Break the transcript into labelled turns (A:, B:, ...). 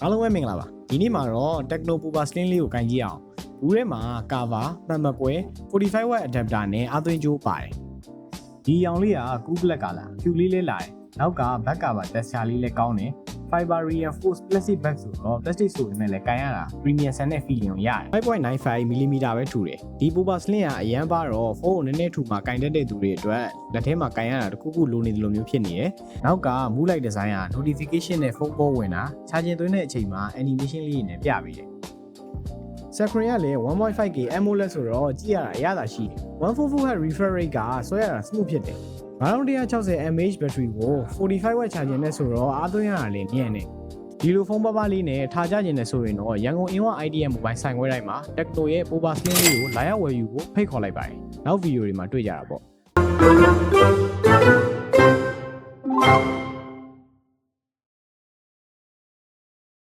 A: အားလုံးပဲမင်္ဂလာပါဒီနေ့မှာတော့ Tecno Power Slim လေးကိုကင်ကြည့်အောင်ဘူးထဲမှာ cover မှန်မကွဲ 45W adapter နဲ့အသွင်ကြိုးပါတယ်ဒီအောင်လေးက cool black ကလာဖြူလေးလေးလာတယ်နောက်က back cover texture လေးလည်းကောင်းတယ် fiber reinforced plastic back ဆိုတော့ plastic ဆိုပေမဲ့လည်းကင်ရတာ premium ဆန်တဲ့ feeling ကိုရတယ် 5.95mm ပဲထူတယ်ဒီ Power Slim ကအရန်ပါတော့ဖုန်းကိုနည်းနည်းထူမှာကင်တတ်တဲ့သူတွေအတွက်လက်ထဲမှာကင်ရတာတခုခုလိုနေတယ်လို့မျိုးဖြစ်နေတယ်နောက်က move light design က notification နဲ့ဖုန်းပေါ်ဝင်တာ charging သွင်းတဲ့အချိန်မှာ animation လေးနဲ့ပြပေးတယ်Screen ကလည်း 1.5K AMOLED ဆိုတော့ကြည့်ရတာအရသာရှိတယ် 144Hz refresh rate ကဆွဲရတာ smooth ဖြစ်တယ်9160mAh battery ကို 45W charging နဲ့ဆိုတော့အားသွင်းရတာလည်းညံ့နေဒီလိုဖုန်းပါးလေးနဲ့ထားကြခြင်းနဲ့ဆိုရင်တော့ရန်ကုန်အင်းဝ IDM Mobile ဆိုင်ခွဲတိုင်းမှာ Tecno ရဲ့ Power Slim လေးကိုလာရောက်ဝယ်ယူဖို့ဖိတ်ခေါ်လိုက်ပါတယ်နောက်ဗီဒီယိုတွေမှာတွေ့ကြတာပေါ့